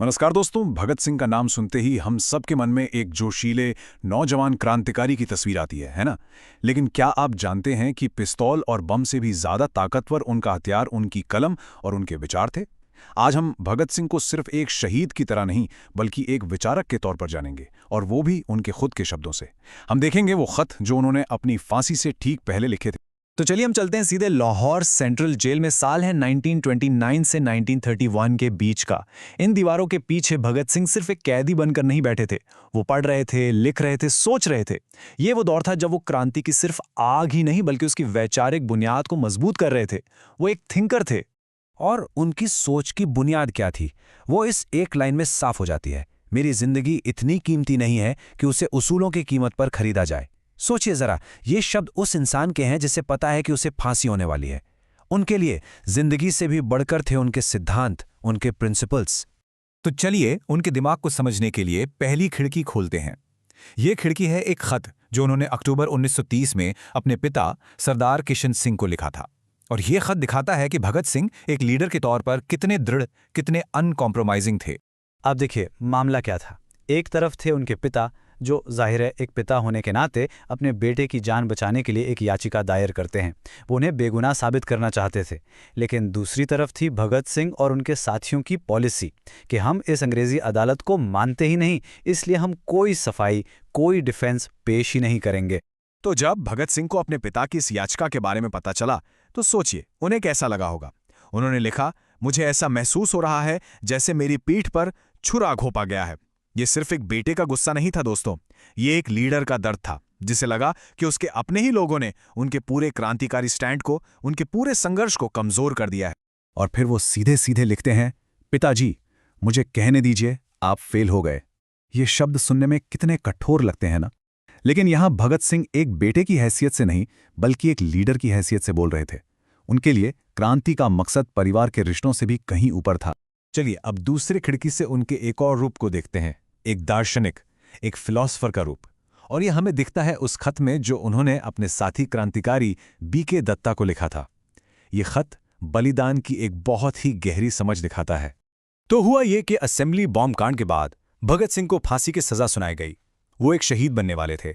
नमस्कार दोस्तों। भगत सिंह का नाम सुनते ही हम सबके मन में एक जोशीले नौजवान क्रांतिकारी की तस्वीर आती है ना। लेकिन क्या आप जानते हैं कि पिस्तौल और बम से भी ज्यादा ताकतवर उनका हथियार उनकी कलम और उनके विचार थे। आज हम भगत सिंह को सिर्फ एक शहीद की तरह नहीं बल्कि एक विचारक के तौर पर जानेंगे, और वो भी उनके खुद के शब्दों से। हम देखेंगे वो खत जो उन्होंने अपनी फांसी से ठीक पहले लिखे थे। तो चलिए हम चलते हैं सीधे लाहौर सेंट्रल जेल में। साल है 1929 से 1931 के बीच का। इन दीवारों के पीछे भगत सिंह सिर्फ एक कैदी बनकर नहीं बैठे थे। वो पढ़ रहे थे, लिख रहे थे, सोच रहे थे। ये वो दौर था जब वो क्रांति की सिर्फ आग ही नहीं बल्कि उसकी वैचारिक बुनियाद को मजबूत कर रहे थे। वो एक थिंकर थे। और उनकी सोच की बुनियाद क्या थी, वो इस एक लाइन में साफ हो जाती है। मेरी जिंदगी इतनी कीमती नहीं है कि उसे उसूलों की कीमत पर खरीदा जाए। सोचिए जरा, ये शब्द उस इंसान के हैं जिसे पता है कि उसे फांसी होने वाली है। उनके लिए जिंदगी से भी बढ़कर थे उनके सिद्धांत, उनके प्रिंसिपल्स। तो चलिए उनके दिमाग को समझने के लिए पहली खिड़की खोलते हैं। ये खिड़की है एक खत जो उन्होंने अक्टूबर 1930 में अपने पिता सरदार किशन सिंह को लिखा था। और ये खत दिखाता है कि भगत सिंह एक लीडर के तौर पर कितने दृढ़, कितने अनकॉम्प्रोमाइजिंग थे। अब देखिए मामला क्या था। एक तरफ थे उनके पिता, जो जाहिर है एक पिता होने के नाते अपने बेटे की जान बचाने के लिए एक याचिका दायर करते हैं। वो उन्हें बेगुनाह साबित करना चाहते थे। लेकिन दूसरी तरफ थी भगत सिंह और उनके साथियों की पॉलिसी कि हम इस अंग्रेजी अदालत को मानते ही नहीं, इसलिए हम कोई सफाई, कोई डिफेंस पेश ही नहीं करेंगे। तो जब भगत सिंह को अपने पिता की इस याचिका के बारे में पता चला तो सोचिए उन्हें कैसा लगा होगा। उन्होंने लिखा, मुझे ऐसा महसूस हो रहा है जैसे मेरी पीठ पर छुरा घोंपा गया है। ये सिर्फ एक बेटे का गुस्सा नहीं था दोस्तों, ये एक लीडर का दर्द था जिसे लगा कि उसके अपने ही लोगों ने उनके पूरे क्रांतिकारी स्टैंड को, उनके पूरे संघर्ष को कमजोर कर दिया है। और फिर वो सीधे सीधे लिखते हैं, पिताजी मुझे कहने दीजिए आप फेल हो गए। ये शब्द सुनने में कितने कठोर लगते हैं ना। लेकिन यहां भगत सिंह एक बेटे की हैसियत से नहीं बल्कि एक लीडर की हैसियत से बोल रहे थे। उनके लिए क्रांति का मकसद परिवार के रिश्तों से भी कहीं ऊपर था। चलिए अब दूसरी खिड़की से उनके एक और रूप को देखते हैं, एक दार्शनिक, एक फिलॉसफर का रूप। और यह हमें दिखता है उस खत में जो उन्होंने अपने साथी क्रांतिकारी बीके दत्ता को लिखा था। यह खत बलिदान की एक बहुत ही गहरी समझ दिखाता है। तो हुआ यह कि असेंबली बॉम्ब कांड के बाद भगत सिंह को फांसी की सजा सुनाई गई। वो एक शहीद बनने वाले थे।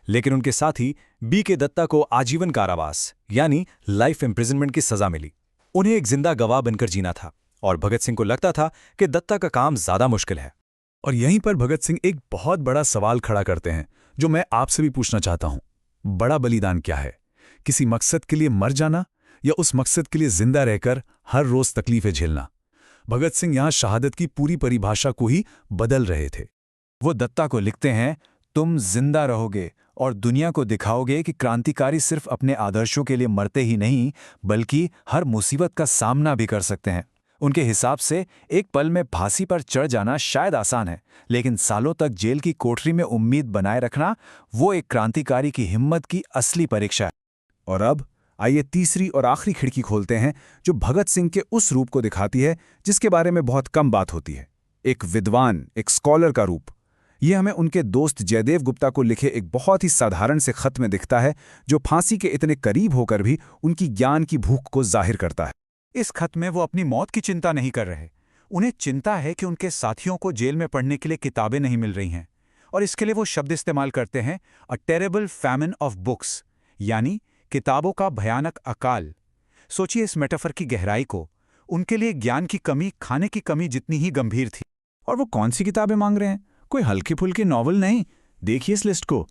लेकिन उनके साथी बीके दत्ता को आजीवन कारावास यानी लाइफ इम्प्रिजनमेंट की सजा मिली। उन्हें एक जिंदा गवाह बनकर जीना था और भगत सिंह को लगता था कि दत्ता का काम ज्यादा मुश्किल है। और यहीं पर भगत सिंह एक बहुत बड़ा सवाल खड़ा करते हैं जो मैं आपसे भी पूछना चाहता हूं। बड़ा बलिदान क्या है? किसी मकसद के लिए मर जाना या उस मकसद के लिए जिंदा रहकर हर रोज तकलीफें झेलना? भगत सिंह यहां शहादत की पूरी परिभाषा को ही बदल रहे थे। वो दत्ता को लिखते हैं, तुम जिंदा रहोगे और दुनिया को दिखाओगे कि क्रांतिकारी सिर्फ अपने आदर्शों के लिए मरते ही नहीं बल्कि हर मुसीबत का सामना भी कर सकते हैं। उनके हिसाब से एक पल में फांसी पर चढ़ जाना शायद आसान है, लेकिन सालों तक जेल की कोठरी में उम्मीद बनाए रखना, वो एक क्रांतिकारी की हिम्मत की असली परीक्षा है। और अब आइए तीसरी और आखिरी खिड़की खोलते हैं जो भगत सिंह के उस रूप को दिखाती है जिसके बारे में बहुत कम बात होती है। एक विद्वान, एक स्कॉलर का रूप। यह हमें उनके दोस्त जयदेव गुप्ता को लिखे एक बहुत ही साधारण से खत में दिखता है जो फांसी के इतने करीब होकर भी उनकी ज्ञान की भूख को जाहिर करता है। इस खत में वो अपनी मौत की चिंता नहीं कर रहे। उन्हें चिंता है कि उनके साथियों को जेल में पढ़ने के लिए किताबें नहीं मिल रही हैं, और इसके लिए वो शब्द इस्तेमाल करते हैं, a terrible famine of books, यानी किताबों का भयानक अकाल। सोचिए इस मेटाफर की गहराई को। उनके लिए ज्ञान की कमी खाने की कमी जितनी ही गंभीर थी। और वो कौन सी किताबें मांग रहे हैं? कोई हल्की फुल्की नॉवल नहीं। देखिए इस लिस्ट को।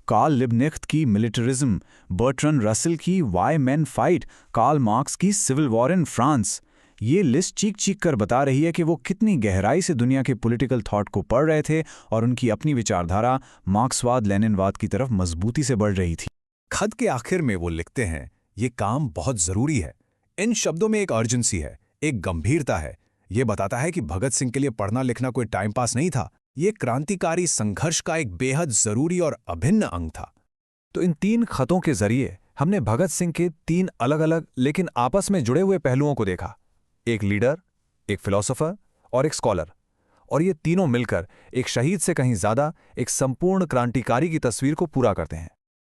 कार्ल लिबनिख्त की मिलिटरिज्म, बर्ट्रन रसल की why men fight, Karl Marx की सिविल वॉर इन फ्रांस। ये लिस्ट चीख चीख कर बता रही है कि वो कितनी गहराई से दुनिया के पॉलिटिकल थॉट को पढ़ रहे थे और उनकी अपनी विचारधारा मार्क्सवाद लेनिनवाद की तरफ मजबूती से बढ़ रही थी। खत के आखिर में वो लिखते हैं, ये काम बहुत जरूरी है। इन शब्दों में एक अर्जेंसी है, एक गंभीरता है। ये बताता है कि भगत सिंह के लिए पढ़ना लिखना कोई टाइम पास नहीं था, ये क्रांतिकारी संघर्ष का एक बेहद जरूरी और अभिन्न अंग था। तो इन तीन खतों के जरिए हमने भगत सिंह के तीन अलग अलग लेकिन आपस में जुड़े हुए पहलुओं को देखा। एक लीडर, एक फिलोसोफर और एक स्कॉलर। और ये तीनों मिलकर एक शहीद से कहीं ज्यादा एक संपूर्ण क्रांतिकारी की तस्वीर को पूरा करते हैं।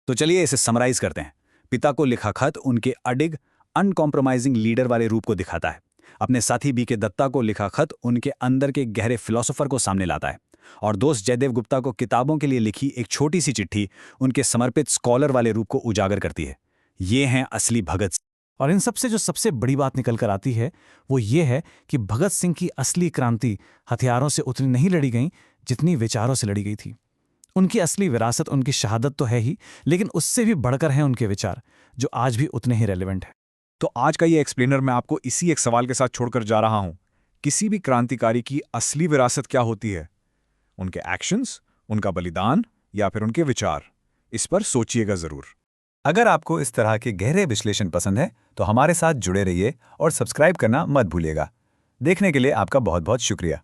तो चलिए इसे समराइज करते हैं। पिता को लिखा खत उनके अडिग, अनकॉम्प्रोमाइजिंग लीडर वाले रूप को दिखाता है। अपने साथी बी के दत्ता को लिखा खत उनके अंदर के गहरे फिलोसोफर को सामने लाता है, और दोस्त जयदेव गुप्ता को किताबों के लिए लिखी एक छोटी सी चिट्ठी उनके समर्पित स्कॉलर वाले रूप को उजागर करती है। ये हैं असली भगत सिंह। और इन सबसे जो सबसे बड़ी बात निकल कर आती है वो ये है कि भगत सिंह की असली क्रांति हथियारों से उतनी नहीं लड़ी गई जितनी विचारों से लड़ी गई थी। उनकी असली विरासत उनकी शहादत तो है ही, लेकिन उससे भी बढ़कर हैं उनके विचार, जो आज भी उतने ही रेलेवेंट हैं। तो आज का ये एक्सप्लेनर मैं आपको इसी एक सवाल के साथ छोड़कर जा रहा हूं। किसी भी क्रांतिकारी की असली विरासत क्या होती है? उनके एक्शंस, उनका बलिदान, या फिर उनके विचार? इस पर सोचिएगा जरूर। अगर आपको इस तरह के गहरे विश्लेषण पसंद है तो हमारे साथ जुड़े रहिए और सब्सक्राइब करना मत भूलिएगा। देखने के लिए आपका बहुत बहुत शुक्रिया।